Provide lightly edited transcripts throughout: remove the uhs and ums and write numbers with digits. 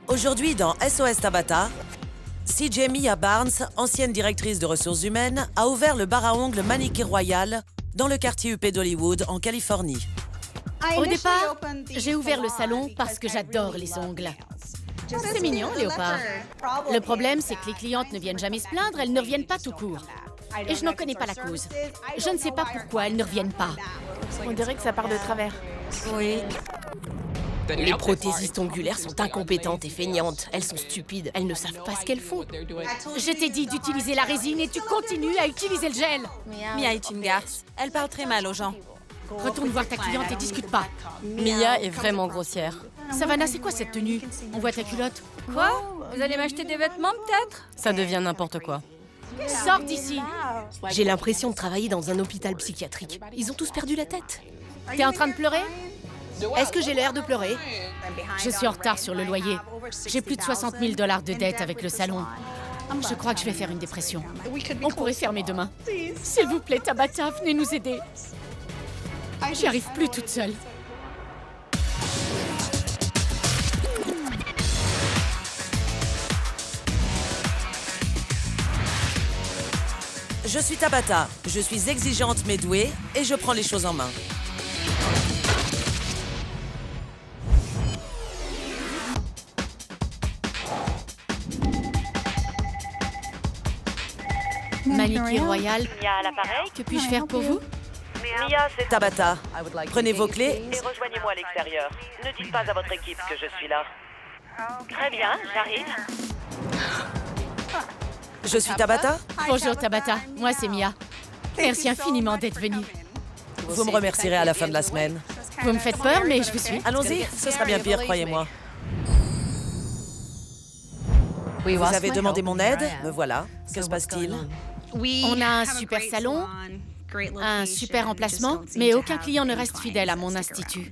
Aujourd'hui, dans SOS Tabata, CJ Mia Barnes, ancienne directrice de ressources humaines, a ouvert le bar à ongles Manicure Royal dans le quartier UP d'Hollywood, en Californie. Au départ, j'ai ouvert le salon parce que j'adore les ongles. C'est mignon, Léopard. Le problème, c'est que les clientes ne viennent jamais se plaindre, elles ne reviennent pas tout court. Et je n'en connais pas la cause. Je ne sais pas pourquoi elles ne reviennent pas. On dirait que ça part de travers. Oui. Les prothésistes ongulaires sont incompétentes et feignantes. Elles sont stupides, elles ne savent pas ce qu'elles font. Je t'ai dit d'utiliser la résine et tu continues à utiliser le gel. Mia est une garce. Elle parle très mal aux gens. Retourne voir ta cliente et discute pas. Mia est vraiment grossière. Savannah, c'est quoi cette tenue? On voit ta culotte. Quoi? Vous allez m'acheter des vêtements, peut-être? Ça devient n'importe quoi. Sors d'ici. J'ai l'impression de travailler dans un hôpital psychiatrique. Ils ont tous perdu la tête. T'es en train de pleurer? Est-ce que j'ai l'air de pleurer? Je suis en retard sur le loyer. J'ai plus de 60 000 $ de dette avec le salon. Je crois que je vais faire une dépression. On pourrait fermer demain. S'il vous plaît, Tabata, venez nous aider. J'y arrive plus toute seule. Je suis Tabata, je suis exigeante mais douée et je prends les choses en main. Manicure Royal, Mia à l'appareil. que puis-je faire pour vous? Mia, c'est Tabata, prenez vos clés. et rejoignez-moi à l'extérieur. Ne dites pas à votre équipe que je suis là. Très bien, j'arrive. Je suis Tabata. Bonjour Tabata, moi c'est Mia. Merci infiniment d'être venue. Vous me remercierez à la fin de la semaine. Vous me faites peur, mais je vous suis. Allons-y, ce sera bien pire, croyez-moi. Vous avez demandé mon aide, me voilà. Que se passe-t-il? On a un super salon, un super emplacement, mais aucun client ne reste fidèle à mon institut.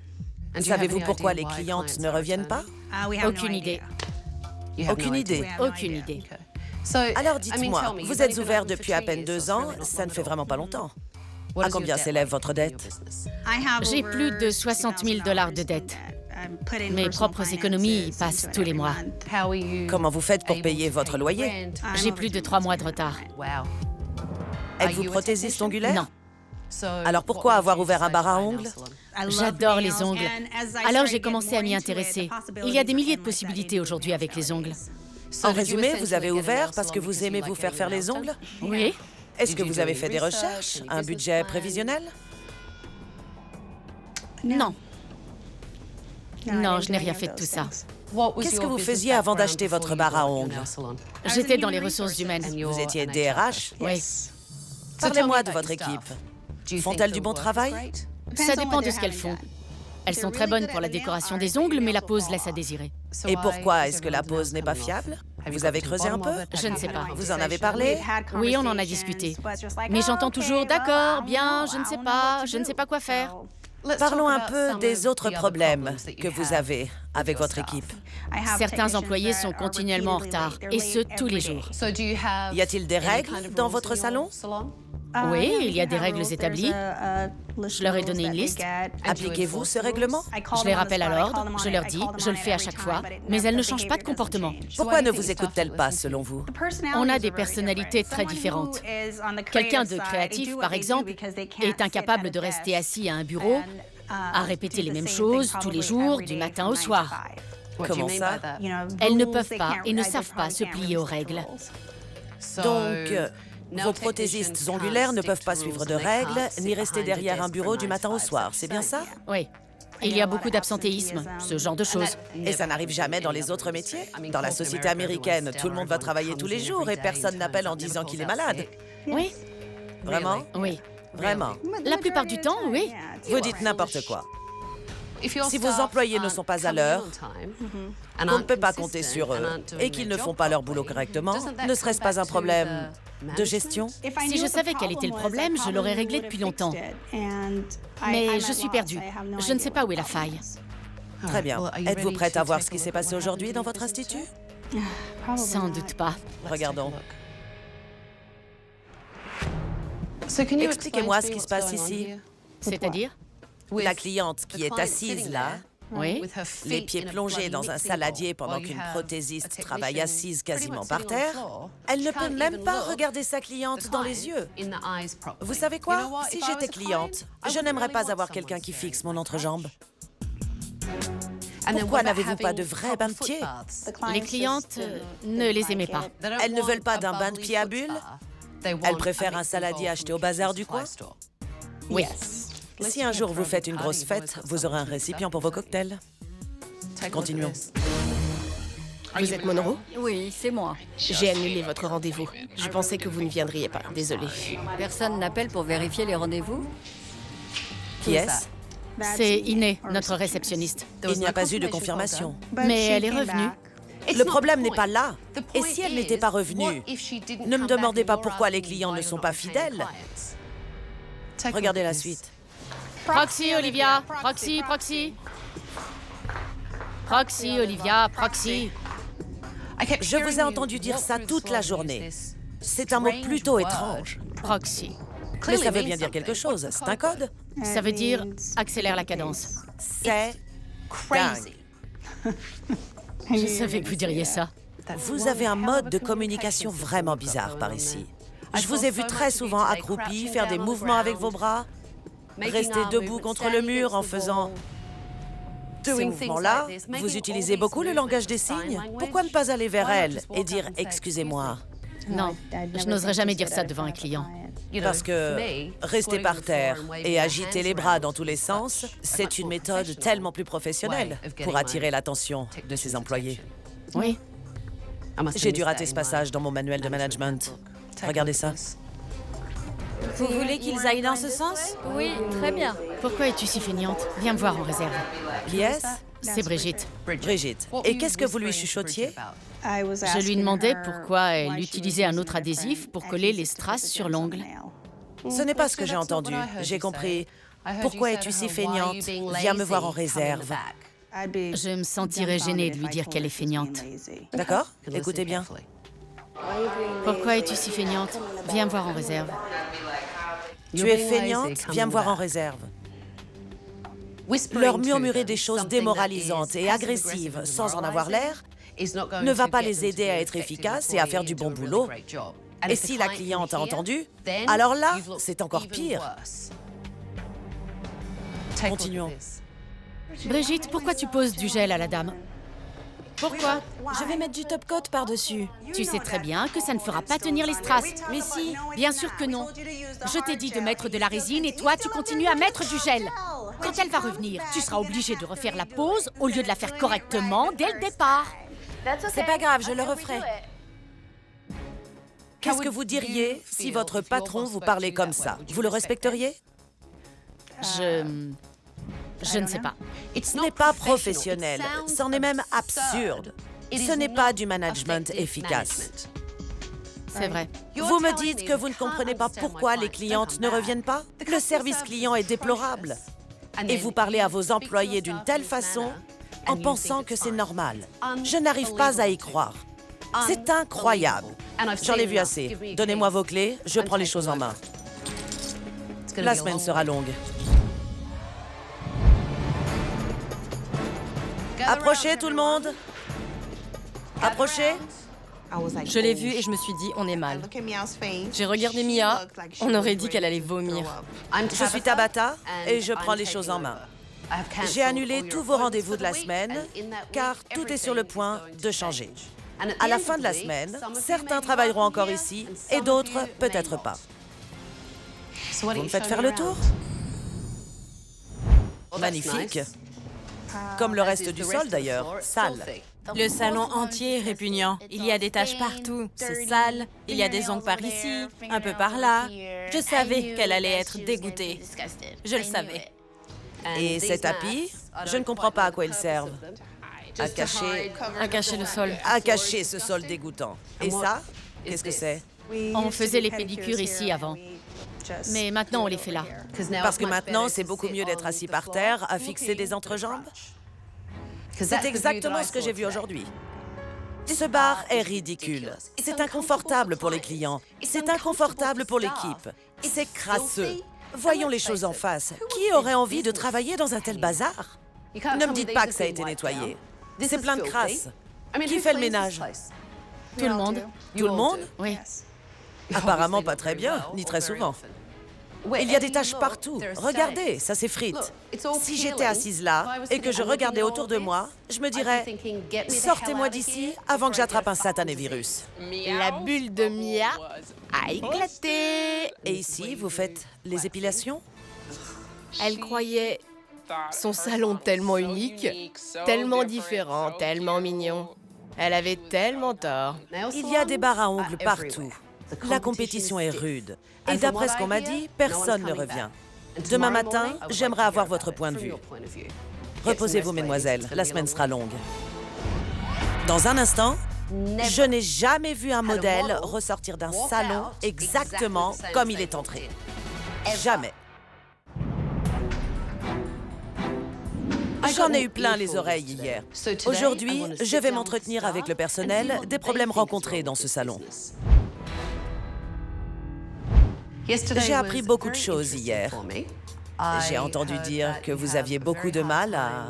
Savez-vous pourquoi les clientes ne reviennent pas? Aucune idée. Aucune idée. Aucune idée. Alors dites-moi, vous êtes ouvert depuis à peine 2 ans, ça ne fait vraiment pas longtemps. À combien s'élève votre dette? J'ai plus de 60 000 $ de dette. Mes propres économies y passent tous les mois. Comment vous faites pour payer votre loyer? J'ai plus de 3 mois de retard. Êtes-vous prothésiste ongulaire? Non. Alors pourquoi avoir ouvert un bar à ongles? J'adore les ongles. Alors j'ai commencé à m'y intéresser. Il y a des milliers de possibilités aujourd'hui avec les ongles. En résumé, vous avez ouvert parce que vous aimez vous faire les ongles? Oui. Est-ce que vous avez fait des recherches? Un budget prévisionnel? Non. Non, je n'ai rien fait de tout ça. Qu'est-ce que vous faisiez avant d'acheter votre bar à ongles? J'étais dans les ressources humaines. Vous étiez DRH? Oui. Parlez-moi de votre équipe. Font-elles du bon travail? Ça dépend de ce qu'elles font. Elles sont très bonnes pour la décoration des ongles, mais la pose laisse à désirer. Et pourquoi est-ce que la pose n'est pas fiable? Vous avez creusé un peu? Je ne sais pas. Vous en avez parlé? Oui, on en a discuté. Mais j'entends toujours « D'accord, bien, je ne sais pas quoi faire ». Parlons un peu des autres problèmes que vous avez avec votre équipe. Certains employés sont continuellement en retard, et ce, tous les jours. Y a-t-il des règles dans votre salon? Oui, il y a des règles établies. Je leur ai donné une liste. Appliquez-vous ce règlement? Je les rappelle à l'ordre, je leur dis, je le fais à chaque fois, mais elles ne changent pas de comportement. Pourquoi ne vous écoutent-elles pas, selon vous? On a des personnalités très différentes. Quelqu'un de créatif, par exemple, est incapable de rester assis à un bureau, à répéter les mêmes choses tous les jours, du matin au soir. Comment ça? Elles ne peuvent pas et ne savent pas se plier aux règles. Donc, vos prothésistes ongulaires ne peuvent pas suivre de règles, ni rester derrière un bureau du matin au soir, c'est bien ça? Oui. Il y a beaucoup d'absentéisme, ce genre de choses. Et ça n'arrive jamais dans les autres métiers? Dans la société américaine, tout le monde va travailler tous les jours et personne n'appelle en disant qu'il est malade. Oui, Vraiment? oui. Vraiment? La plupart du temps, oui. Vous dites n'importe quoi. Si vos employés ne sont pas à l'heure, qu'on ne peut pas compter sur eux et qu'ils ne font pas leur boulot correctement, ne serait-ce pas un problème de gestion? Si je savais quel était le problème, je l'aurais réglé depuis longtemps. Mais je suis perdue. Je ne sais pas où est la faille. Très bien. Êtes-vous prête à voir ce qui s'est passé aujourd'hui dans votre institut? Sans doute pas. Regardons. Expliquez-moi ce qui se passe ici. C'est-à-dire? La cliente qui est assise là Oui. Les pieds plongés dans un saladier pendant qu'une prothésiste travaille assise quasiment par terre, elle ne peut même pas regarder sa cliente dans les yeux. Vous savez quoi? Si j'étais cliente, je n'aimerais pas avoir quelqu'un qui fixe mon entrejambe. Pourquoi n'avez-vous pas de vrais bains de pieds? Les clientes ne les aimaient pas. Elles ne veulent pas d'un bain de pied à bulles? Elles préfèrent un saladier acheté au bazar du coin? Oui. Si un jour vous faites une grosse fête, vous aurez un récipient pour vos cocktails. Continuons. Vous êtes Monroe? Oui, c'est moi. J'ai annulé votre rendez-vous. Je pensais que vous ne viendriez pas. Désolée. Personne n'appelle pour vérifier les rendez-vous? Qui est-ce? C'est Iné, notre réceptionniste. Il n'y a pas eu de confirmation. Mais elle est revenue. Le problème n'est pas là. Et si elle n'était pas revenue? Ne me demandez pas pourquoi les clients ne sont pas fidèles. Regardez la suite. Proxy, Olivia. Proxy, proxy. Proxy, Olivia, proxy. Je vous ai entendu dire ça toute la journée. C'est un mot plutôt étrange. Proxy. Mais ça veut bien dire quelque chose. C'est un code? Ça veut dire accélère la cadence. C'est dingue. Je savais que vous diriez ça. Vous avez un mode de communication vraiment bizarre par ici. Je vous ai vu très souvent accroupi, faire des mouvements avec vos bras, rester debout contre le mur en faisant ces mouvements-là. Vous utilisez beaucoup le langage des signes. Pourquoi ne pas aller vers elle et dire « excusez-moi » ? Non, je n'oserais jamais dire ça devant un client. Parce que rester par terre et agiter les bras dans tous les sens, c'est une méthode tellement plus professionnelle pour attirer l'attention de ses employés. Oui. J'ai dû rater ce passage dans mon manuel de management. Regardez ça. Vous voulez qu'ils aillent dans ce sens? Oui, très bien. Pourquoi es-tu si feignante? Viens me voir en réserve. Qui est-ce? C'est Brigitte. Brigitte. Et qu'est-ce que vous lui chuchotiez? Je lui demandais pourquoi elle utilisait un autre adhésif pour coller les strass sur l'ongle. Ce n'est pas ce que j'ai entendu. J'ai compris. Pourquoi es-tu si feignante? Viens me voir en réserve. Je me sentirais gênée de lui dire qu'elle est feignante. D'accord? Écoutez bien. Pourquoi es-tu si feignante? Viens me voir en réserve. Tu es feignante? Viens me voir en réserve. Leur murmurer des choses démoralisantes et agressives sans en avoir l'air ne va pas les aider à être efficaces et à faire du bon boulot. Et si la cliente a entendu, alors là, c'est encore pire. Continuons. Brigitte, pourquoi tu poses du gel à la dame? Pourquoi? Je vais mettre du top coat par-dessus. Tu sais très bien que ça ne fera pas tenir les strass. Mais si. Bien sûr que non. Je t'ai dit de mettre de la résine et toi, tu continues à mettre du gel. Quand elle va revenir, tu seras obligé de refaire la pose au lieu de la faire correctement dès le départ. C'est pas grave, je le referai. Qu'est-ce que vous diriez si votre patron vous parlait comme ça? Vous le respecteriez? Je ne sais pas. Ce n'est pas professionnel, c'en est même absurde. Ce n'est pas du management efficace. C'est vrai. Vous me dites que vous ne comprenez pas pourquoi les clientes ne reviennent pas? Le service client est déplorable. Et vous parlez à vos employés d'une telle façon en pensant que c'est normal. Je n'arrive pas à y croire. C'est incroyable. J'en ai vu assez. Donnez-moi vos clés, je prends les choses en main. La semaine sera longue. Approchez tout le monde. Approchez. Je l'ai vue et je me suis dit, on est mal. J'ai regardé Mia, on aurait dit qu'elle allait vomir. Je suis Tabata et je prends les choses en main. J'ai annulé tous vos rendez-vous de la semaine car tout est sur le point de changer. À la fin de la semaine, certains travailleront encore ici et d'autres peut-être pas. Vous me faites faire le tour? Magnifique. Comme le reste du sol d'ailleurs, sale. Le salon entier est répugnant. Il y a des taches partout. C'est sale. Il y a des ongles par ici, un peu par là. Je savais qu'elle allait être dégoûtée. Je le savais. Et ces tapis, je ne comprends pas à quoi ils servent. À cacher le sol. À cacher ce sol dégoûtant. Et ça, qu'est-ce que c'est? On faisait les pédicures ici avant. Mais maintenant, on les fait là. Parce que maintenant, c'est beaucoup mieux d'être assis par terre, à fixer des entrejambes. C'est exactement ce que j'ai vu aujourd'hui. Ce bar est ridicule. C'est inconfortable pour les clients. C'est inconfortable pour l'équipe. C'est crasseux. Voyons les choses en face. Qui aurait envie de travailler dans un tel bazar? Ne me dites pas que ça a été nettoyé. C'est plein de crasse. Qui fait le ménage? Tout le monde. Tout le monde? Oui. Apparemment pas très bien, ni très souvent. Il y a des taches partout. Regardez, ça s'effrite. Si j'étais assise là et que je regardais autour de moi, je me dirais « Sortez-moi d'ici avant que j'attrape un satané virus. » La bulle de Mia a éclaté. Et ici, vous faites les épilations? Elle croyait son salon tellement unique, tellement différent, tellement mignon. Elle avait tellement tort. Il y a des barres à ongles partout. La compétition est rude. Et d'après ce qu'on m'a dit, personne ne revient. Demain matin, j'aimerais avoir votre point de vue. Reposez-vous, mesdemoiselles, la semaine sera longue. Dans un instant, je n'ai jamais vu un modèle ressortir d'un salon exactement comme il est entré. Jamais. J'en ai eu plein les oreilles hier. Aujourd'hui, je vais m'entretenir avec le personnel des problèmes rencontrés dans ce salon. J'ai appris beaucoup de choses hier. J'ai entendu dire que vous aviez beaucoup de mal à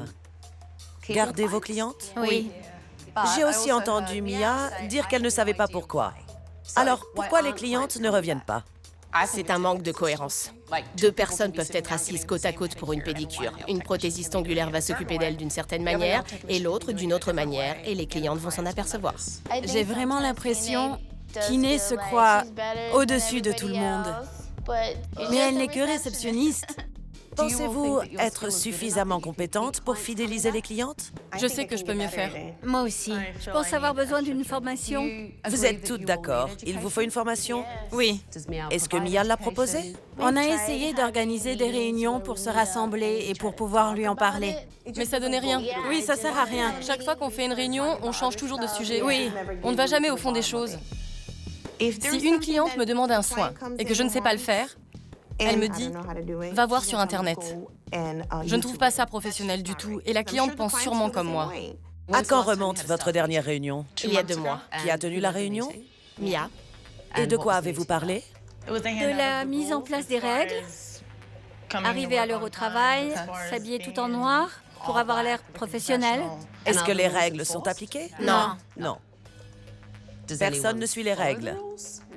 garder vos clientes. Oui. J'ai aussi entendu Mia dire qu'elle ne savait pas pourquoi. Alors, pourquoi les clientes ne reviennent pas? C'est un manque de cohérence. 2 personnes peuvent être assises côte à côte pour une pédicure. Une prothésiste ongulaire va s'occuper d'elle d'une certaine manière et l'autre d'une autre manière, et les clientes vont s'en apercevoir. J'ai vraiment l'impression qu'Iné se croit au-dessus de tout le monde. Mais elle n'est que réceptionniste. Pensez-vous être suffisamment compétente pour fidéliser les clientes? Je sais que je peux mieux faire. Moi aussi. Je pense avoir besoin d'une formation. Vous êtes toutes d'accord. Il vous faut une formation? Oui. Est-ce que Mia l'a proposé? On a essayé d'organiser des réunions pour se rassembler et pour pouvoir lui en parler. Mais ça donnait rien. Oui, ça sert à rien. Chaque fois qu'on fait une réunion, on change toujours de sujet. Oui, on ne va jamais au fond des choses. Si une cliente me demande un soin et que je ne sais pas le faire, elle me dit « Va voir sur Internet ». Je ne trouve pas ça professionnel du tout et la cliente pense sûrement comme moi. À quand remonte votre dernière réunion? Il y a 2 mois. Qui a tenu la réunion? Mia. Et de quoi avez-vous parlé? De la mise en place des règles, arriver à l'heure au travail, s'habiller tout en noir pour avoir l'air professionnel. Est-ce que les règles sont appliquées? Non. Non. Personne ne suit les règles.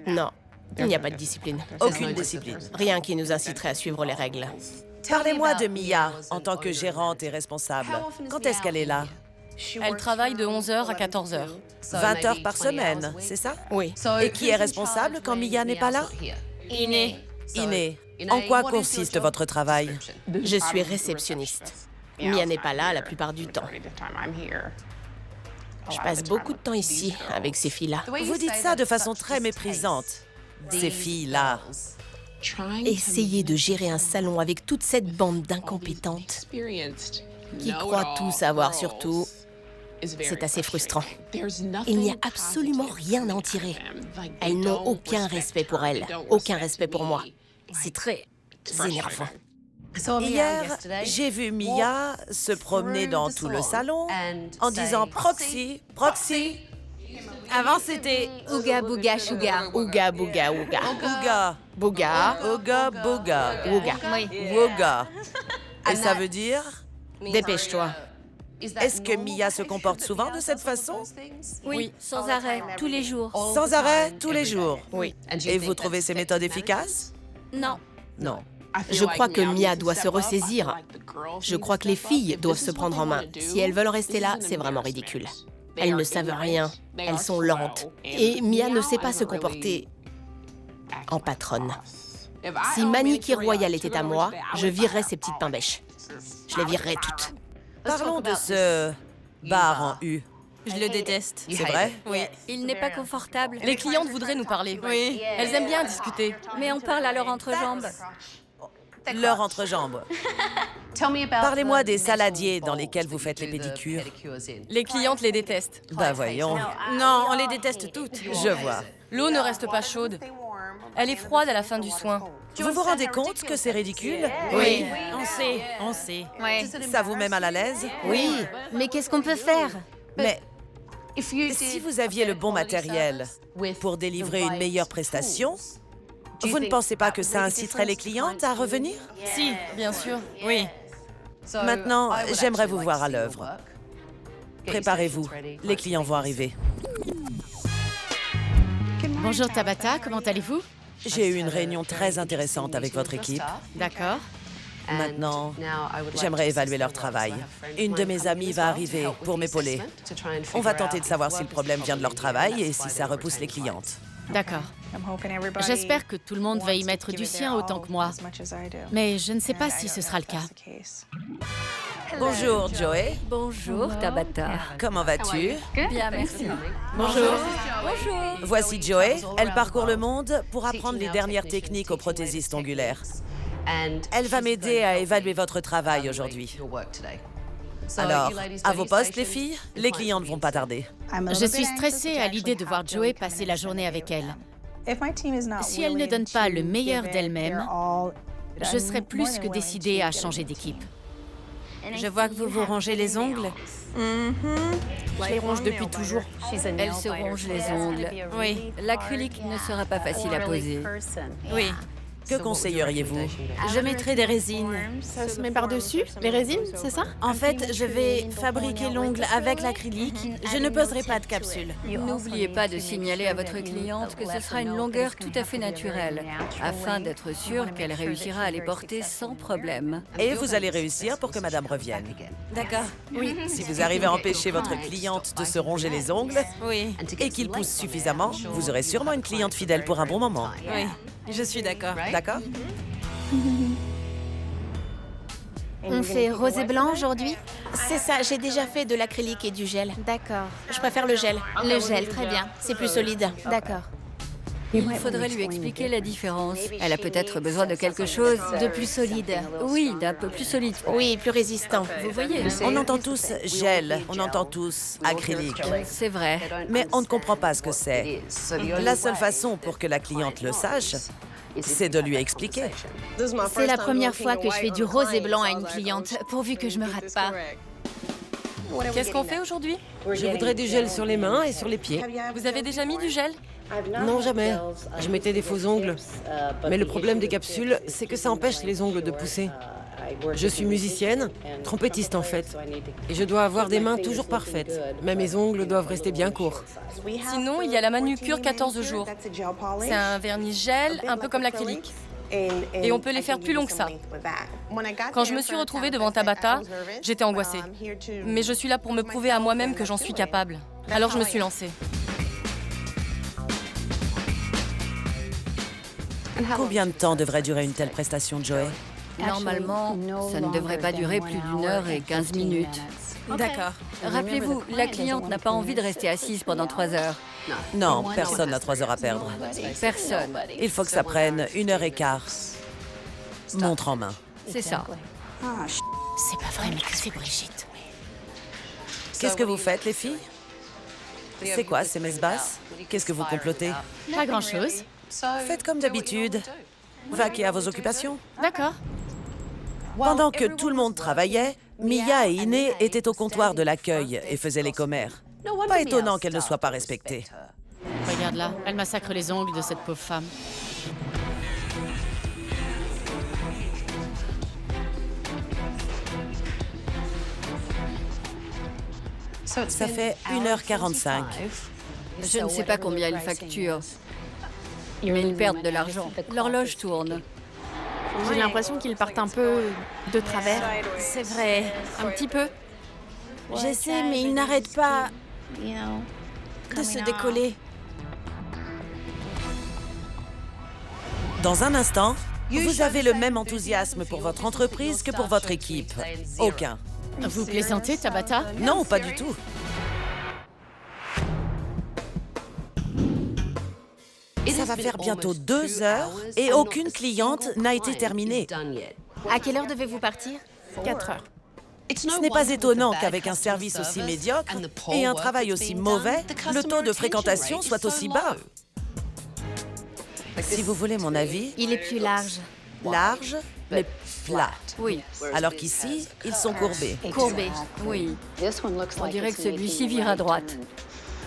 Non. Il n'y a pas de discipline. Aucune discipline. Rien qui nous inciterait à suivre les règles. Parlez-moi de Mia en tant que gérante et responsable. Quand est-ce qu'elle est là? Elle travaille de 11h à 14h. 20 heures par semaine, c'est ça? Oui. Et qui est responsable quand Mia n'est pas là? Iné. Iné, en quoi consiste votre travail? Je suis réceptionniste. Mia n'est pas là la plupart du temps. Je passe beaucoup de temps ici, avec ces filles-là. Vous dites ça de façon très méprisante. Ces filles-là. Essayer de gérer un salon avec toute cette bande d'incompétentes qui croient tout savoir sur tout, c'est assez frustrant. Il n'y a absolument rien à en tirer. Elles n'ont aucun respect pour elles, aucun respect pour moi. C'est très énervant. Hier, j'ai vu Mia se promener dans tout le salon en disant « Proxy, Proxy ». Avant, c'était Ouga bouga shuga. Ouga, bouga, ouga. Ouga, Bouga, ouga, bouga, ouga. ouga. Et ça veut dire? Dépêche-toi. Est-ce que Mia se comporte souvent de cette façon? Oui, sans arrêt, tous les jours. Sans arrêt, tous les jours? Oui. Et vous trouvez ces méthodes efficaces? Non. Non. Je crois que Mia doit se ressaisir. Je crois que les filles doivent se prendre en main. Si elles veulent rester là, c'est vraiment ridicule. Elles ne savent rien. Elles sont lentes. Et Mia ne sait pas se comporter en patronne. Si Maniki Royale était à moi, je virerais ces petites pain-bêches. Je les virerais toutes. Parlons de ce bar en U. Je le déteste. C'est vrai? Oui. Il n'est pas confortable. Les clientes voudraient nous parler. Oui. Elles aiment bien discuter. Mais on parle à leur entrejambe. Leur entrejambe. Parlez-moi des saladiers dans lesquels vous faites les pédicures. Les clientes les détestent. Ben voyons. Non, on les déteste toutes. Je vois. L'eau ne reste pas chaude. Elle est froide à la fin du soin. Vous vous rendez compte que c'est ridicule? Oui, on sait. Ouais. Ça vous met mal à l'aise? Oui. Mais qu'est-ce qu'on peut faire? Mais si vous aviez le bon matériel pour délivrer une meilleure prestation, vous ne pensez pas que ça inciterait les clientes à revenir? Si, bien sûr. Oui. Maintenant, j'aimerais vous voir à l'œuvre. Préparez-vous, les clients vont arriver. Bonjour Tabata, comment allez-vous? J'ai eu une réunion très intéressante avec votre équipe. D'accord. Maintenant, j'aimerais évaluer leur travail. Une de mes amies va arriver pour m'épauler. On va tenter de savoir si le problème vient de leur travail et si ça repousse les clientes. D'accord. J'espère que tout le monde va y mettre du sien autant que moi. Mais je ne sais pas si ce sera le cas. Bonjour, Joey. Bonjour, Tabata. Comment vas-tu? Bien, merci. Bonjour. Bonjour. Voici Joey. Elle parcourt le monde pour apprendre les dernières techniques aux prothésistes ongulaires. Elle va m'aider à évaluer votre travail aujourd'hui. Alors, à vos postes, les filles, les clients ne vont pas tarder. Je suis stressée à l'idée de voir Joey passer la journée avec elle. Si elle ne donne pas le meilleur d'elle-même, je serai plus que décidée à changer d'équipe. Je vois que vous vous rongez les ongles. Je les ronge depuis toujours. Elle se ronge les ongles. Oui, L'acrylique ne sera pas facile à poser. oui. Que conseilleriez-vous? Je mettrai des résines. Ça se met par-dessus? Les résines, c'est ça? En fait, je vais fabriquer l'ongle avec l'acrylique. Je ne poserai pas de capsule. N'oubliez pas de signaler à votre cliente que ce sera une longueur tout à fait naturelle, afin d'être sûr qu'elle réussira à les porter sans problème. Et vous allez réussir pour que madame revienne. D'accord. Oui. Si vous arrivez à empêcher votre cliente de se ronger les ongles Oui, et qu'il pousse suffisamment, vous aurez sûrement une cliente fidèle pour un bon moment. oui. Je suis d'accord. D'accord? On fait rose et blanc aujourd'hui? C'est ça, j'ai déjà fait de l'acrylique et du gel. D'accord. Je préfère le gel. Le gel, très bien. C'est plus solide. D'accord. Il faudrait lui expliquer la différence. Elle a peut-être besoin de quelque chose De plus solide. Oui, d'un peu plus solide. Oui, plus résistant. Vous voyez, On entend tous gel, on entend tous acrylique. c'est vrai. Mais on ne comprend pas ce que c'est. La seule façon pour que la cliente le sache, c'est de lui expliquer. C'est la première fois que je fais du rose et blanc à une cliente, pourvu que je me rate pas. Qu'est-ce qu'on fait aujourd'hui? Je voudrais du gel sur les mains et sur les pieds. Vous avez déjà mis du gel? Non, jamais. Je mettais des faux ongles. Mais le problème des capsules, c'est que ça empêche les ongles de pousser. Je suis musicienne, trompettiste en fait. Et je dois avoir des mains toujours parfaites. Mais mes ongles doivent rester bien courts. Sinon, il y a la manucure 14 jours. C'est un vernis gel, un peu comme l'acrylique. Et on peut les faire plus longs que ça. Quand je me suis retrouvée devant Tabata, j'étais angoissée. Mais je suis là pour me prouver à moi-même que j'en suis capable. Alors je me suis lancée. Combien de temps devrait durer une telle prestation, Joey? Normalement, ça ne devrait pas durer plus d'1 heure et 15 minutes. D'accord. Rappelez-vous, la cliente n'a pas envie de rester assise pendant 3 heures. Non, personne n'a 3 heures à perdre. Personne. Il faut que ça prenne 1h15. Montre en main. C'est ça. C'est pas vrai, mais que c'est Brigitte. Qu'est-ce que vous faites, les filles? C'est quoi ces messes basses? Qu'est-ce que vous complotez? Pas grand-chose. Faites comme d'habitude. Vaquez à vos occupations. D'accord. Pendant que tout le monde travaillait, Mia et Iné étaient au comptoir de l'accueil et faisaient les commères. Pas étonnant qu'elle ne soit pas respectée. Regarde là, elle massacre les ongles de cette pauvre femme. Ça fait 1h45. Je ne sais pas combien ils facturent, mais ils perdent de l'argent. L'horloge tourne. J'ai l'impression qu'ils partent un peu de travers. C'est vrai, un petit peu. J'essaie, mais il n'arrête pas de se décoller. Dans un instant, vous avez le même enthousiasme pour votre entreprise que pour votre équipe. Aucun. Vous plaisantez, Tabata? Non, pas du tout. Ça va faire bientôt 2 heures et aucune cliente n'a été terminée. À quelle heure devez-vous partir? 4 heures. Ce n'est pas étonnant qu'avec un service aussi médiocre et un travail aussi mauvais, le taux de fréquentation soit aussi bas. Si vous voulez mon avis, Il est plus large. large, mais plat. Oui, Alors qu'ici, ils sont courbés. Courbé. oui. On dirait que celui-ci vire à droite.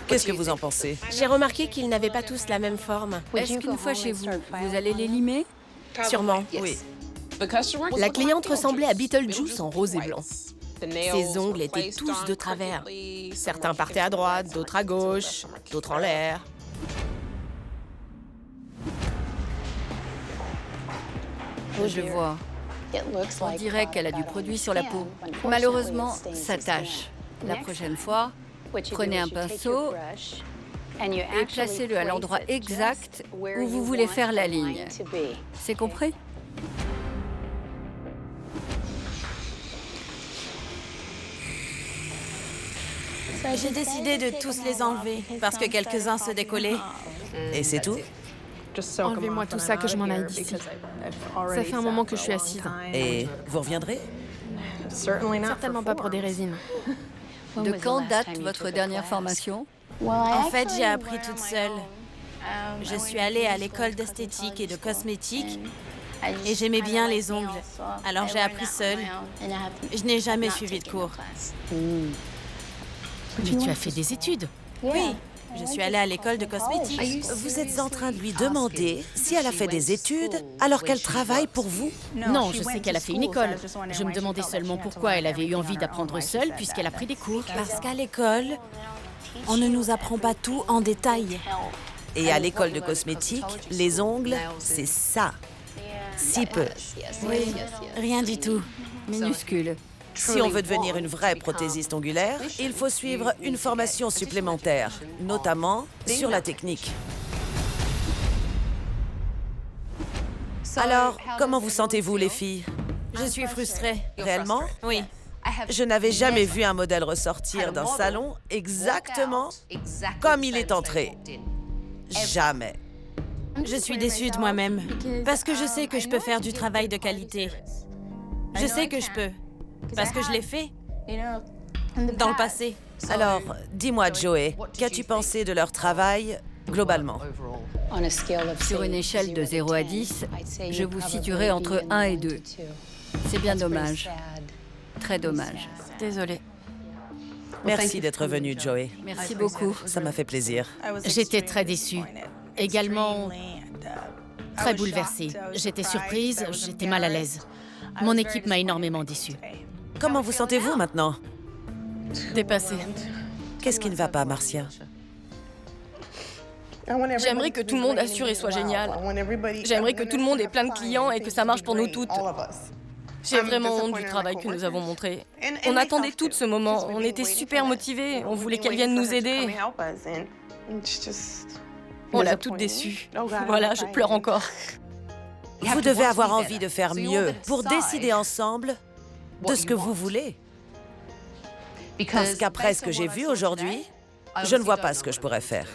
Qu'est-ce que vous en pensez? J'ai remarqué qu'ils n'avaient pas tous la même forme. Est-ce qu'une fois chez vous, vous allez les limer? Sûrement. Oui. La cliente ressemblait à Beetlejuice en rose et blanc. Ses ongles étaient tous de travers. Certains partaient à droite, d'autres à gauche, d'autres en l'air. Je vois. On dirait qu'elle a du produit sur la peau. Malheureusement, ça tâche. La prochaine fois, prenez un pinceau et placez-le à l'endroit exact où vous voulez faire la ligne. C'est compris? J'ai décidé de tous les enlever parce que quelques-uns se décollaient. Et c'est tout? Enlevez-moi tout ça, que je m'en aille d'ici. Ça fait un moment que je suis assise. Et vous reviendrez? Certainement pas pour des résines. De quand date votre dernière formation? En fait, j'ai appris toute seule. Je suis allée à l'école d'esthétique et de cosmétique et j'aimais bien les ongles. Alors j'ai appris seule. Je n'ai jamais suivi de cours. Mais tu as fait des études. Oui, je suis allée à l'école de cosmétique. Vous êtes en train de lui demander si elle a fait des études alors qu'elle travaille pour vous? Non, je sais qu'elle a fait une école. Je me demandais seulement pourquoi elle avait eu envie d'apprendre seule puisqu'elle a pris des cours. Parce qu'à l'école, on ne nous apprend pas tout en détail. Et à l'école de cosmétique, les ongles, c'est ça. Si peu. Oui, rien du tout. Minuscule. Si on veut devenir une vraie prothésiste ongulaire, il faut suivre une formation supplémentaire, notamment sur la technique. Alors, comment vous sentez-vous, les filles? Je suis frustrée. Réellement? Oui. Je n'avais jamais vu un modèle ressortir d'un salon exactement comme il est entré. Jamais. Je suis déçue de moi-même parce que je sais que je peux faire du travail de qualité. Je sais que je peux. Parce que je l'ai fait dans le passé. Alors, dis-moi, Joey, qu'as-tu pensé de leur travail globalement? Sur une échelle de 0 à 10, je vous situerai entre 1 et 2. C'est bien dommage. Très dommage. Désolée. Merci d'être venu, Joey. Merci beaucoup. Ça m'a fait plaisir. J'étais très déçue. Également très bouleversée. J'étais surprise, j'étais mal à l'aise. Mon équipe m'a énormément déçue. Comment vous sentez-vous maintenant? Dépassée. Qu'est-ce qui ne va pas, Marcia? J'aimerais que tout le monde assure et soit génial. J'aimerais que tout le monde ait plein de clients et que ça marche pour nous toutes. J'ai vraiment honte du travail que nous avons montré. On attendait tout ce moment. On était super motivés. On voulait qu'elle vienne nous aider. On l'a toutes déçue. Voilà, je pleure encore. Vous devez avoir envie de faire mieux pour décider ensemble de ce que vous voulez. Parce qu'après ce que j'ai vu aujourd'hui, je ne vois pas ce que je pourrais faire.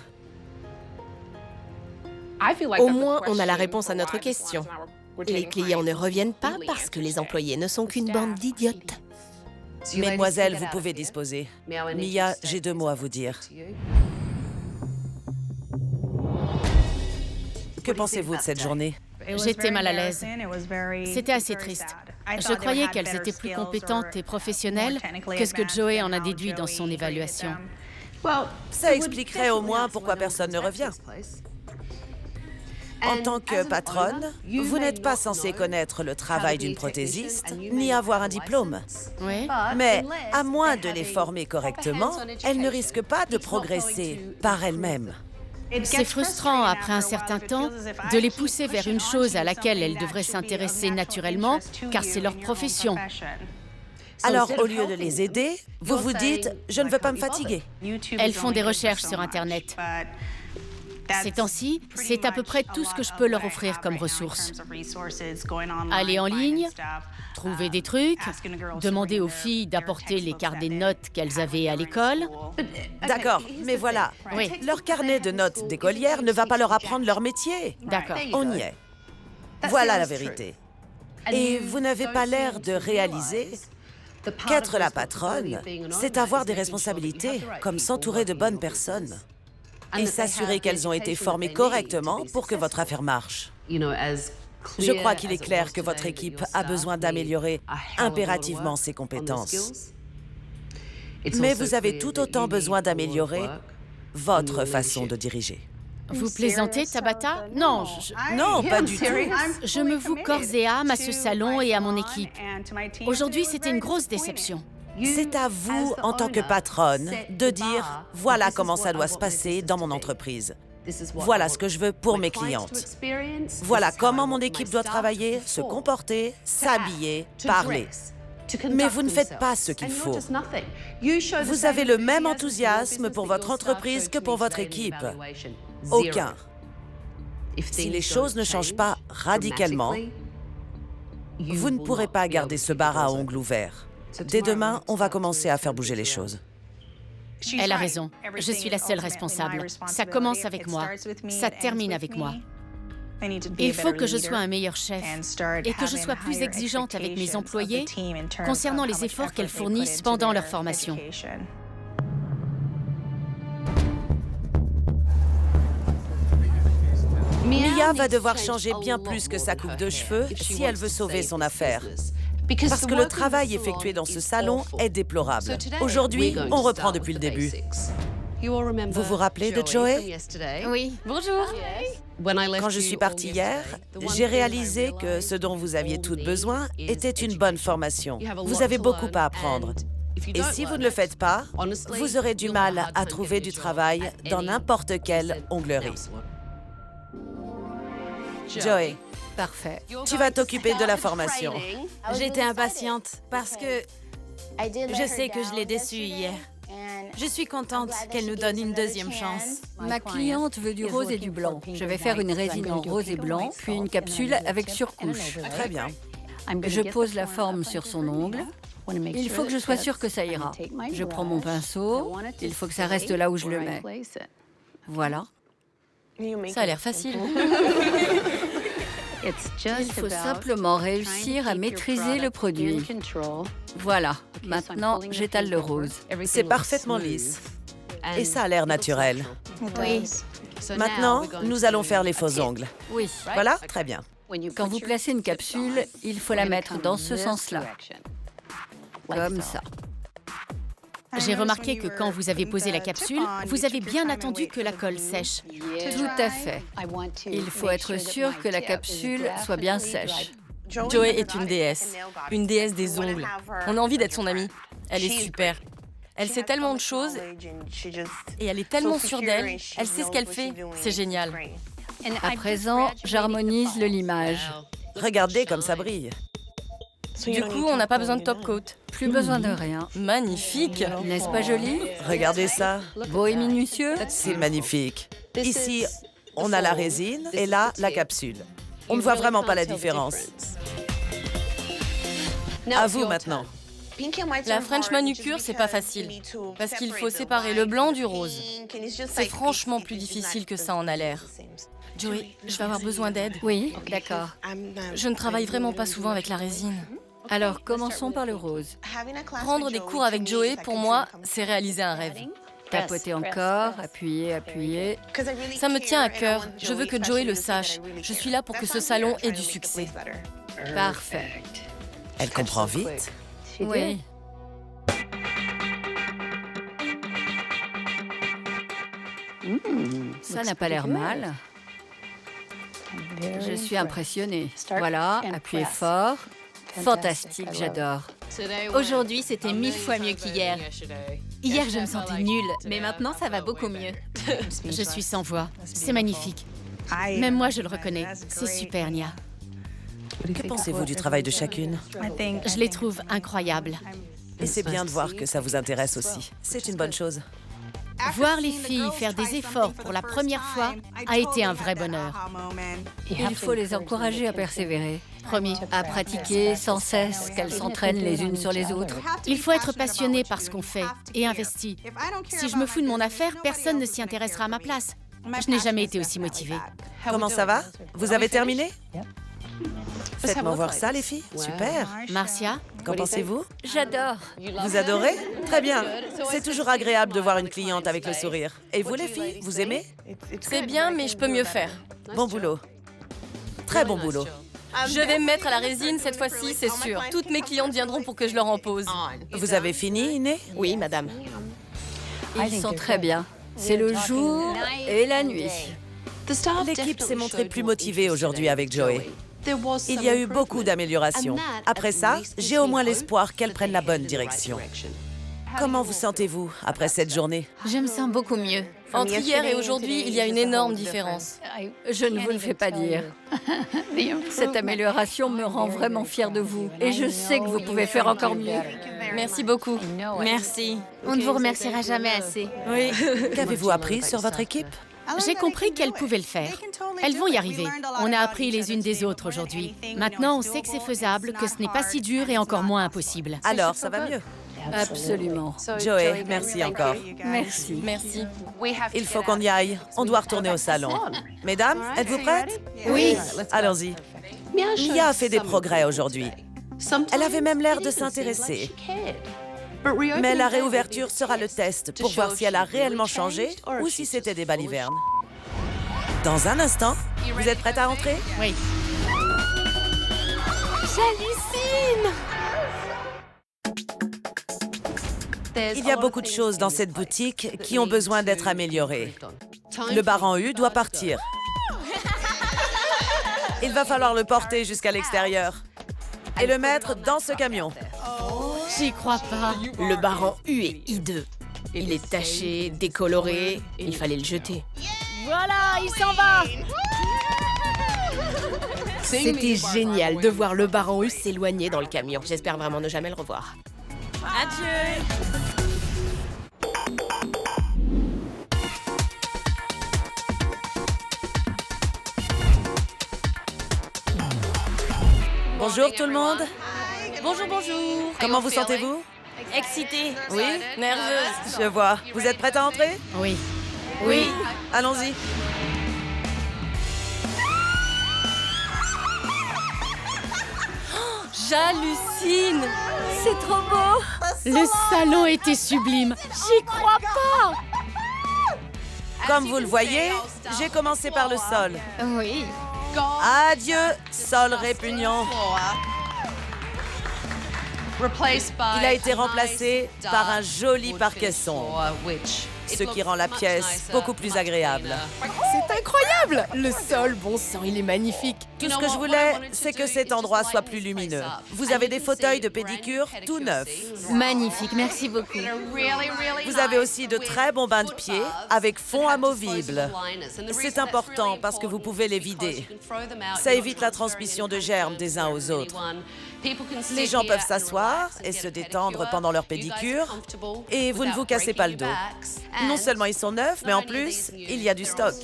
Au moins, on a la réponse à notre question. Les clients ne reviennent pas parce que les employés ne sont qu'une bande d'idiotes. Mesdemoiselles, vous pouvez disposer. Mia, j'ai 2 mots à vous dire. Que pensez-vous de cette journée? J'étais mal à l'aise. C'était assez triste. Je croyais qu'elles étaient plus compétentes et professionnelles que ce que Joey en a déduit dans son évaluation. Ça expliquerait au moins pourquoi personne ne revient. En tant que patronne, vous n'êtes pas censé connaître le travail d'une prothésiste, ni avoir un diplôme. Oui. Mais à moins de les former correctement, elles ne risquent pas de progresser par elles-mêmes. C'est frustrant, après un certain temps, de les pousser vers une chose à laquelle elles devraient s'intéresser naturellement, car c'est leur profession. Alors, au lieu de les aider, vous vous dites « je ne veux pas me fatiguer ». Elles font des recherches sur Internet. Ces temps-ci, c'est à peu près tout ce que je peux leur offrir comme ressources. Aller en ligne, trouver des trucs, demander aux filles d'apporter les carnets de notes qu'elles avaient à l'école. D'accord, mais voilà, Oui. leur carnet de notes d'écolière ne va pas leur apprendre leur métier. D'accord. On y est. Voilà la vérité. Et vous n'avez pas l'air de réaliser qu'être la patronne, c'est avoir des responsabilités, comme s'entourer de bonnes personnes. Et s'assurer qu'elles ont été formées correctement pour que votre affaire marche. Je crois qu'il est clair que votre équipe a besoin d'améliorer impérativement ses compétences. Mais vous avez tout autant besoin d'améliorer votre façon de diriger. Vous plaisantez, Tabata? Non, Non, pas du tout. je me voue corps et âme à ce salon et à mon équipe. Aujourd'hui, c'était une grosse déception. C'est à vous, en tant que patronne, de dire « Voilà comment ça doit se passer dans mon entreprise. Voilà ce que je veux pour mes clientes. Voilà comment mon équipe doit travailler, se comporter, s'habiller, parler. » Mais vous ne faites pas ce qu'il faut. Vous avez le même enthousiasme pour votre entreprise que pour votre équipe. Aucun. Si les choses ne changent pas radicalement, vous ne pourrez pas garder ce bar à ongles ouvert. Dès demain, on va commencer à faire bouger les choses. Elle a raison. Je suis la seule responsable. Ça commence avec moi. Ça termine avec moi. Il faut que je sois un meilleur chef et que je sois plus exigeante avec mes employés concernant les efforts qu'elles fournissent pendant leur formation. Mia va devoir changer bien plus que sa coupe de cheveux si elle veut sauver son affaire. Parce que le travail effectué dans ce salon est déplorable. Aujourd'hui, on reprend depuis le début. Vous vous rappelez de Joey? Oui. Bonjour. Quand je suis partie hier, j'ai réalisé que ce dont vous aviez toutes besoin était une bonne formation. Vous avez beaucoup à apprendre. Et si vous ne le faites pas, vous aurez du mal à trouver du travail dans n'importe quelle onglerie. Joey, Parfait. tu vas t'occuper de la formation. J'étais impatiente parce que je sais que je l'ai déçue hier. Je suis contente qu'elle nous donne une deuxième chance. Ma cliente veut du rose et du blanc. Je vais faire une résine en rose et blanc, puis une capsule avec surcouche. Très bien. Je pose la forme sur son ongle. Il faut que je sois sûre que ça ira. Je prends mon pinceau. Il faut que ça reste là où je le mets. Voilà. Ça a l'air facile. Il faut simplement réussir à maîtriser le produit. Voilà. Maintenant, j'étale le rose. C'est parfaitement lisse. Et ça a l'air naturel. Oui. Maintenant, nous allons faire les faux ongles. Oui. Voilà, très bien. Quand vous placez une capsule, il faut la mettre dans ce sens-là. Comme ça. J'ai remarqué que quand vous avez posé la capsule, vous avez bien attendu que la colle sèche. Tout à fait. Il faut être sûr que la capsule soit bien sèche. Joey est une déesse des ongles. On a envie d'être son amie. Elle est super. Elle sait tellement de choses et elle est tellement sûre d'elle. Elle sait ce qu'elle fait. C'est génial. À présent, j'harmonise le limage. Regardez comme ça brille. Du coup, on n'a pas besoin de top coat. Plus besoin de rien. Magnifique. N'est-ce pas joli? Regardez ça. Beau et minutieux? C'est magnifique. Ici, on a la résine et là, la capsule. On ne voit vraiment pas la différence. À vous maintenant. La French manucure, c'est pas facile. Parce qu'il faut séparer le blanc du rose. C'est franchement plus difficile que ça en a l'air. Joey, je vais avoir besoin d'aide. Oui, d'accord. Je ne travaille vraiment pas souvent avec la résine. Alors, commençons par le rose. Prendre des cours avec Joey, pour moi, c'est réaliser un rêve. Tapotez encore, appuyez, appuyez. Ça me tient à cœur. Je veux que Joey le sache. Je suis là pour que ce salon ait du succès. Parfait. Elle comprend vite. Oui. Ça n'a pas l'air mal. Je suis impressionnée. Voilà, appuyez fort. Fantastique, j'adore. Aujourd'hui, c'était 1000 fois mieux qu'hier. Hier, je me sentais nulle, mais maintenant, ça va beaucoup mieux. Je suis sans voix. C'est magnifique. Même moi, je le reconnais. C'est super, Nia. Que pensez-vous du travail de chacune? Je les trouve incroyables. Et c'est bien de voir que ça vous intéresse aussi. C'est une bonne chose. Voir les filles faire des efforts pour la première fois a été un vrai bonheur. Il faut les encourager à persévérer. Promis. À pratiquer sans cesse, qu'elles s'entraînent les unes sur les autres. Il faut être passionné par ce qu'on fait et investi. Si je me fous de mon affaire, personne ne s'y intéressera à ma place. Je n'ai jamais été aussi motivée. Comment ça va? Vous avez terminé? Faites-moi voir ça, les filles. Super. Marcia? Qu'en pensez-vous? J'adore. Vous adorez? Très bien. C'est toujours agréable de voir une cliente avec le sourire. Et vous, les filles, vous aimez? C'est bien, mais je peux mieux faire. Bon boulot. Très bon boulot. Je vais me mettre à la résine cette fois-ci, c'est sûr. Toutes mes clientes viendront pour que je leur en pose. Vous avez fini, Iné? Oui, madame. Ils sont très bien. C'est le jour et la nuit. L'équipe s'est montrée plus motivée aujourd'hui avec Joey. Il y a eu beaucoup d'améliorations. Après ça, j'ai au moins l'espoir qu'elle prenne la bonne direction. Comment vous sentez-vous après cette journée? Je me sens beaucoup mieux. Entre hier et aujourd'hui, il y a une énorme différence. Je ne vous le fais pas dire. Cette amélioration me rend vraiment fière de vous. Et je sais que vous pouvez faire encore mieux. Merci beaucoup. Merci. On ne vous remerciera jamais assez. Oui. Qu'avez-vous appris sur votre équipe? J'ai compris qu'elles pouvaient le faire. Elles vont y arriver. On a appris les unes des autres aujourd'hui. Maintenant, on sait que c'est faisable, que ce n'est pas si dur et encore moins impossible. Alors, ça va mieux. Absolument. Joey, merci encore. Merci. Merci. Il faut qu'on y aille. On doit retourner au salon. Mesdames, êtes-vous prêtes? Oui. Allons-y. Mia a fait des progrès aujourd'hui. Elle avait même l'air de s'intéresser. Mais la réouverture sera le test pour voir si elle a réellement changé ou si c'était des balivernes. Dans un instant, vous êtes prête à entrer? Oui. J'hallucine! Il y a beaucoup de choses dans cette boutique qui ont besoin d'être améliorées. Le bar en U doit partir. Il va falloir le porter jusqu'à l'extérieur et le mettre dans ce camion. J'y crois pas. Le bar en U est hideux. Il est taché, décoloré. Il fallait le jeter. Voilà, il s'en va! C'était génial de voir le bar en U s'éloigner dans le camion. J'espère vraiment ne jamais le revoir. Adieu. Bonjour tout le monde. Bonjour, bonjour. Comment vous sentez-vous? Excitée. Oui? Nerveuse. Je vois. Vous êtes prête à entrer? Oui. Oui. Allons-y. J'hallucine. C'est trop beau! Le salon était sublime. J'y crois pas! Comme vous le voyez, j'ai commencé par le sol. Oui. Adieu, sol répugnant. Il a été remplacé par un joli parquet sombre, ce qui rend la pièce beaucoup plus agréable. C'est incroyable! Le sol, bon sang, il est magnifique. Tout ce que je voulais, c'est que cet endroit soit plus lumineux. Vous avez des fauteuils de pédicure tout neufs. Magnifique, merci beaucoup. Vous avez aussi de très bons bains de pieds avec fond amovible. C'est important parce que vous pouvez les vider. Ça évite la transmission de germes des uns aux autres. Les gens peuvent s'asseoir et se détendre pendant leur pédicure et vous ne vous cassez pas le dos. Non seulement ils sont neufs, mais en plus, il y a du stock.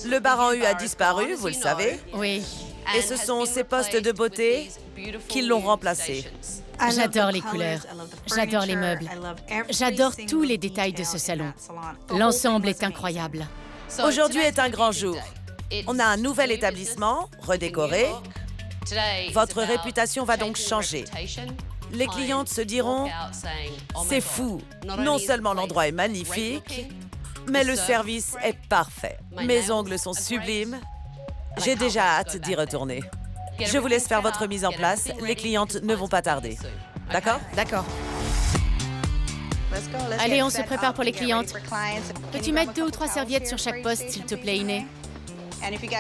Le bar en U a disparu, vous le savez. Oui. Et ce sont ces postes de beauté qui l'ont remplacé. J'adore les couleurs. J'adore les meubles. J'adore tous les détails de ce salon. L'ensemble est incroyable. Aujourd'hui est un grand jour. On a un nouvel établissement, redécoré. Votre réputation va donc changer. Les clientes se diront « C'est fou, non seulement l'endroit est magnifique, mais le service est parfait. Mes ongles sont sublimes. J'ai déjà hâte d'y retourner. Je vous laisse faire votre mise en place. Les clientes ne vont pas tarder. D'accord? D'accord. Allez, on se prépare pour les clientes. Peux-tu mettre 2 ou 3 serviettes sur chaque poste, s'il te plaît, Iné?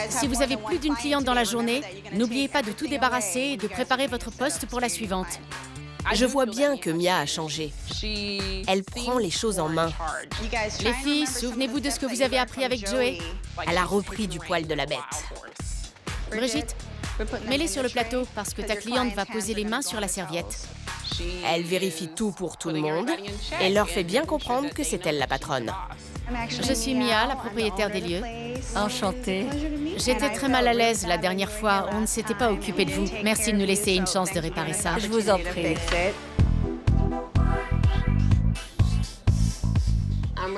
Si vous avez plus d'une cliente dans la journée, n'oubliez pas de tout débarrasser et de préparer votre poste pour la suivante. Je vois bien que Mia a changé. Elle prend les choses en main. Les filles, souvenez-vous de ce que vous avez appris avec Joey. Elle a repris du poil de la bête. Brigitte, mets-les sur le plateau parce que ta cliente va poser les mains sur la serviette. Elle vérifie tout pour tout le monde et leur fait bien comprendre que c'est elle la patronne. Je suis Mia, la propriétaire des lieux. Enchantée. J'étais très mal à l'aise la dernière fois. On ne s'était pas occupé de vous. Merci de nous laisser une chance de réparer ça. Je vous en prie.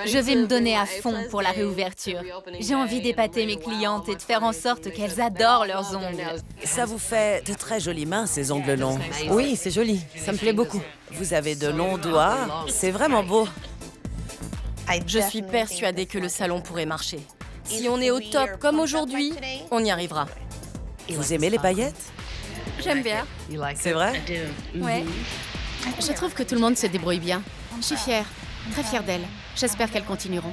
Je vais me donner à fond pour la réouverture. J'ai envie d'épater mes clientes et de faire en sorte qu'elles adorent leurs ongles. Ça vous fait de très jolies mains, ces ongles longs. Oui, c'est joli. Ça me plaît beaucoup. Vous avez de longs doigts. C'est vraiment beau. Je suis persuadée que le salon pourrait marcher. Si on est au top comme aujourd'hui, on y arrivera. Vous aimez les paillettes? J'aime bien. C'est vrai? Ouais. Je trouve que tout le monde se débrouille bien. Je suis fière, très fière d'elles. J'espère qu'elles continueront.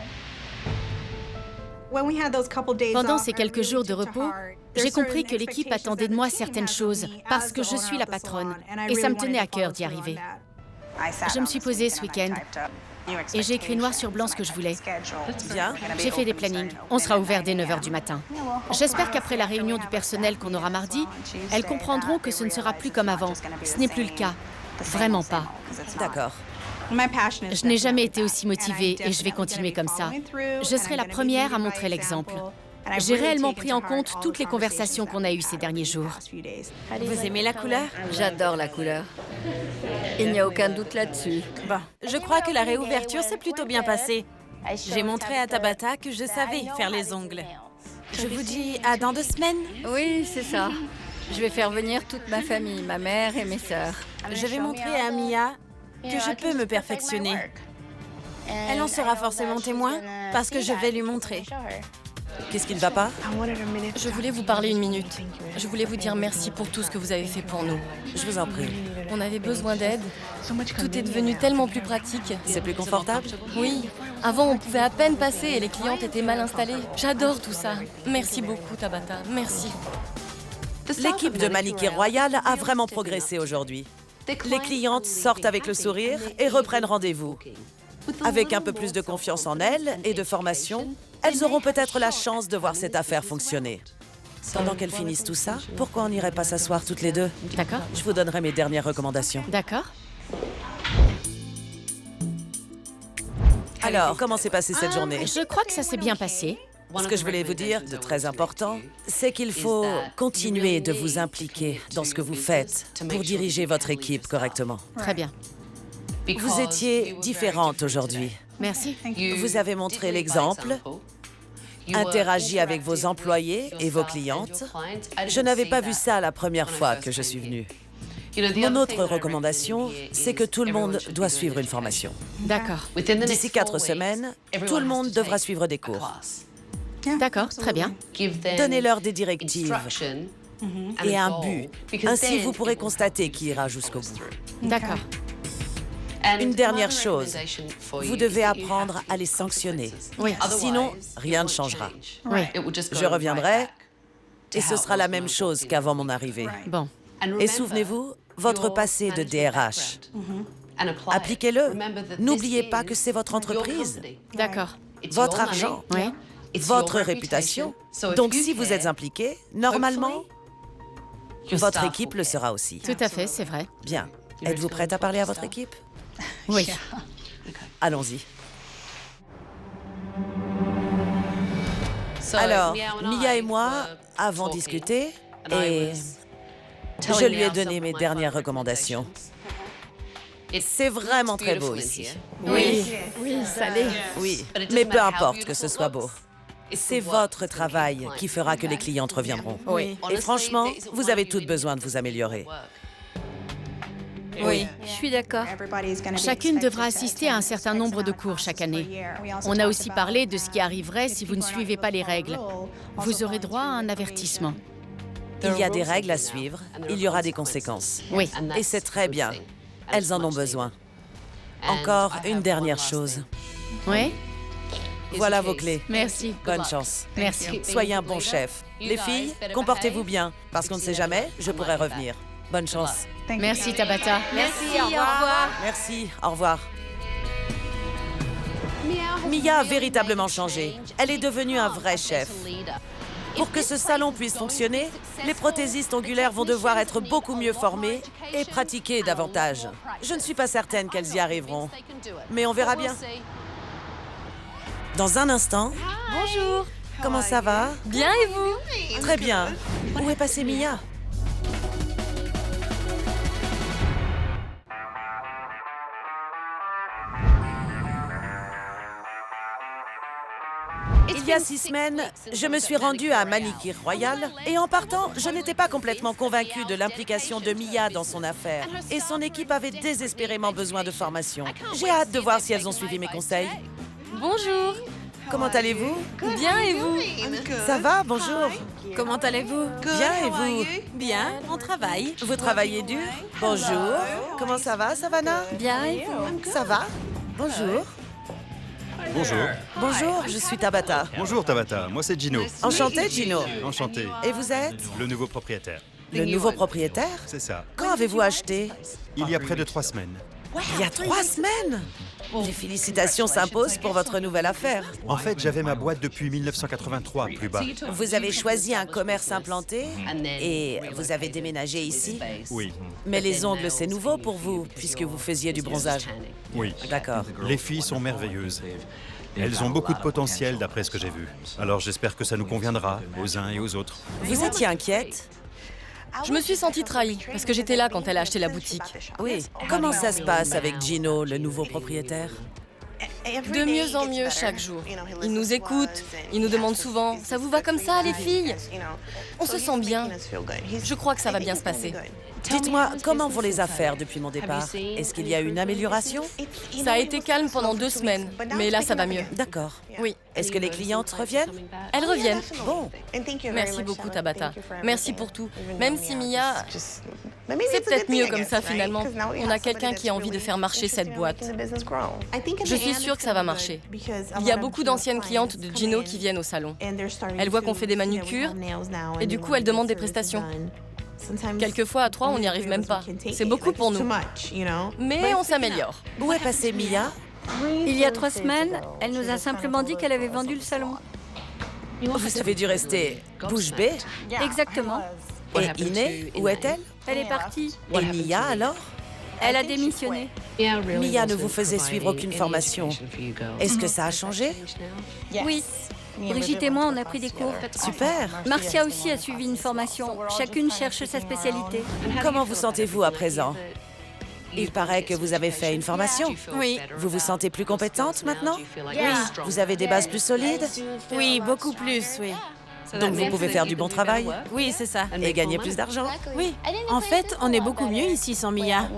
Pendant ces quelques jours de repos, j'ai compris que l'équipe attendait de moi certaines choses parce que je suis la patronne et ça me tenait à cœur d'y arriver. Je me suis posée ce week-end et j'ai écrit noir sur blanc ce que je voulais. Bien. J'ai fait des plannings. On sera ouvert dès 9 h du matin. J'espère qu'après la réunion du personnel qu'on aura mardi, elles comprendront que ce ne sera plus comme avant. Ce n'est plus le cas. Vraiment pas. D'accord. Je n'ai jamais été aussi motivée et je vais continuer comme ça. Je serai la première à montrer l'exemple. J'ai réellement pris en compte toutes les conversations qu'on a eues ces derniers jours. Vous aimez la couleur? J'adore la couleur. Il n'y a aucun doute là-dessus. Bon, je crois que la réouverture s'est plutôt bien passée. J'ai montré à Tabata que je savais faire les ongles. Je vous dis à dans 2 semaines? Oui, c'est ça. Je vais faire venir toute ma famille, ma mère et mes sœurs. Je vais montrer à Mia que je peux me perfectionner. Elle en sera forcément témoin parce que je vais lui montrer. Qu'est-ce qui ne va pas? Je voulais vous parler 1 minute. Je voulais vous dire merci pour tout ce que vous avez fait pour nous. Je vous en prie. On avait besoin d'aide. Tout est devenu tellement plus pratique. C'est plus confortable? Oui. Avant, on pouvait à peine passer et les clientes étaient mal installées. J'adore tout ça. Merci beaucoup, Tabata. Merci. L'équipe de Manicure Royal a vraiment progressé aujourd'hui. Les clientes sortent avec le sourire et reprennent rendez-vous. Avec un peu plus de confiance en elles et de formation, elles auront peut-être la chance de voir cette affaire fonctionner. Pendant qu'elles finissent tout ça, pourquoi on n'irait pas s'asseoir toutes les deux? D'accord. Je vous donnerai mes dernières recommandations. D'accord. Alors, comment s'est passée cette journée? Je crois que ça s'est bien passé. Ce que je voulais vous dire, de très important, c'est qu'il faut continuer de vous impliquer dans ce que vous faites pour diriger votre équipe correctement. Très bien. Vous étiez différente aujourd'hui. Merci. Vous avez montré l'exemple, interagi avec vos employés et vos clientes. Je n'avais pas vu ça la première fois que je suis venue. Mon autre recommandation, c'est que tout le monde doit suivre une formation. D'accord. D'ici 4 semaines, tout le monde devra suivre des cours. D'accord, très bien. Donnez-leur des directives et un but. Ainsi, vous pourrez constater qui ira jusqu'au bout. D'accord. Une dernière chose, vous devez apprendre à les sanctionner. Oui. Sinon, rien ne changera. Oui. Je reviendrai et ce sera la même chose qu'avant mon arrivée. Bon. Et souvenez-vous, votre passé de DRH. Appliquez-le. N'oubliez pas que c'est votre entreprise, D'accord. votre argent, Oui. votre réputation. Donc si vous êtes impliqué, normalement, votre équipe le sera aussi. Tout à fait, c'est vrai. Bien. Êtes-vous prête à parler à votre équipe? Oui. Allons-y. Alors, Mia et moi avons discuté et je lui ai donné mes dernières recommandations. C'est vraiment très beau ici. Oui. Oui, ça l'est. Oui, mais peu importe que ce soit beau. C'est votre travail qui fera que les clientes reviendront. Oui. Et franchement, vous avez toutes besoin de vous améliorer. Oui. Je suis d'accord. Chacune devra assister à un certain nombre de cours chaque année. On a aussi parlé de ce qui arriverait si vous ne suivez pas les règles. Vous aurez droit à un avertissement. Il y a des règles à suivre, il y aura des conséquences. Oui. Et c'est très bien. Elles en ont besoin. Encore une dernière chose. Oui? Voilà vos clés. Merci. Bonne chance. Merci. Soyez un bon chef. Les filles, comportez-vous bien, parce qu'on ne sait jamais, je pourrais revenir. Bonne chance. Merci, Tabata. Merci, au revoir. Merci, au revoir. Mia a véritablement changé. Elle est devenue un vrai chef. Pour que ce salon puisse fonctionner, les prothésistes ongulaires vont devoir être beaucoup mieux formés et pratiquer davantage. Je ne suis pas certaine qu'elles y arriveront, mais on verra bien. Dans un instant... Bonjour. Comment ça va? Bien et vous? Très bien. Où est passée Mia? Il y a 6 semaines, je me suis rendue à Manicure Royal et en partant, je n'étais pas complètement convaincue de l'implication de Mia dans son affaire. Et son équipe avait désespérément besoin de formation. J'ai hâte de voir si elles ont suivi mes conseils. Bonjour. Comment allez-vous? Bien et vous? Ça va, bonjour. Comment allez-vous? Bien et vous? Bien, on travaille. Vous travaillez dur? Bonjour. Comment ça va, Savannah? Bien et vous? Ça va? Bonjour. Bonjour. Bonjour, je suis Tabata. Bonjour Tabata, moi c'est Gino. Enchanté, Gino. Enchanté. Et vous êtes? Le nouveau propriétaire. Le nouveau propriétaire? C'est ça. Quand avez-vous acheté? Il y a près de 3 semaines. Il y a 3 semaines? Les félicitations s'imposent pour votre nouvelle affaire. En fait, j'avais ma boîte depuis 1983, plus bas. Vous avez choisi un commerce implanté et vous avez déménagé ici? Oui. Mais les ongles, c'est nouveau pour vous, puisque vous faisiez du bronzage. Oui. D'accord. Les filles sont merveilleuses. Elles ont beaucoup de potentiel d'après ce que j'ai vu. Alors j'espère que ça nous conviendra, aux uns et aux autres. Vous étiez inquiète? Je me suis sentie trahie parce que j'étais là quand elle a acheté la boutique. Oui. Comment ça se passe avec Gino, le nouveau propriétaire? De mieux en mieux chaque jour. Il nous écoute, il nous demande souvent « Ça vous va comme ça, les filles ?» On se sent bien. Je crois que ça va bien se passer. Dites-moi, comment vont les affaires depuis mon départ? Est-ce qu'il y a une amélioration? Ça a été calme pendant 2 semaines, mais là, ça va mieux. D'accord. Oui. Est-ce que les clientes reviennent? Elles reviennent. Bon. Merci beaucoup, Tabata. Merci pour tout. Même si Mia... C'est peut-être mieux comme ça, finalement. On a quelqu'un qui a envie de faire marcher cette boîte. Je suis sûre que ça va marcher. Il y a beaucoup d'anciennes clientes de Gino qui viennent au salon. Elles voient qu'on fait des manucures et du coup, elles demandent des prestations. Quelquefois, à 3, on n'y arrive même pas. C'est beaucoup pour nous. Mais on s'améliore. Où est passée Mia? Il y a 3 semaines, elle nous a simplement dit qu'elle avait vendu le salon. Vous avez dû rester bouche bée? Exactement. Et Iné, où est-elle? Elle est partie. Et Mia, alors? Elle a démissionné. Mia ne vous faisait suivre aucune formation. Est-ce que ça a changé? Oui. Brigitte et moi, on a pris des cours. Super. Marcia aussi a suivi une formation. Chacune cherche sa spécialité. Comment vous sentez-vous à présent? Il paraît que vous avez fait une formation. Oui. Vous vous sentez plus compétente maintenant? Oui. Vous avez des bases plus solides? Oui, beaucoup plus, oui. Donc vous pouvez faire du bon travail? Oui, c'est ça. Et gagner plus d'argent? Oui. En fait, on est beaucoup mieux ici sans Mia.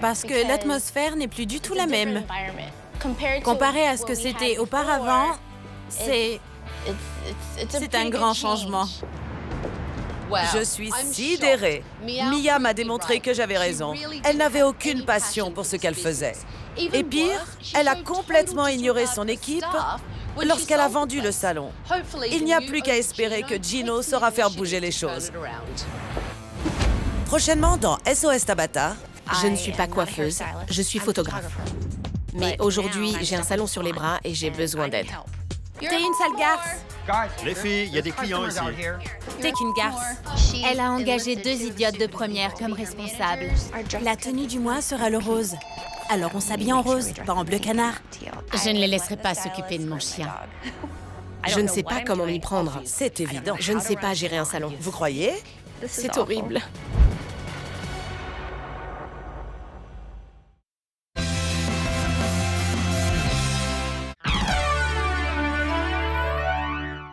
Parce que l'atmosphère n'est plus du tout la même. Comparé à ce que c'était auparavant, c'est un grand changement. Je suis sidérée. Mia m'a démontré que j'avais raison. Elle n'avait aucune passion pour ce qu'elle faisait. Et pire, elle a complètement ignoré son équipe lorsqu'elle a vendu le salon. Il n'y a plus qu'à espérer que Gino saura faire bouger les choses. Prochainement dans SOS Tabata. Je ne suis pas coiffeuse, je suis photographe. Mais aujourd'hui, j'ai un salon sur les bras et j'ai besoin d'aide. T'es une sale garce. Les filles, il y a des clients ici. T'es qu'une garce. Elle a engagé 2 idiotes de première comme responsables. La tenue du mois sera le rose. Alors on s'habille en rose, pas en bleu canard. Je ne les laisserai pas s'occuper de mon chien. Je ne sais pas comment m'y prendre. C'est évident. Je ne sais pas gérer un salon. Vous croyez? C'est horrible.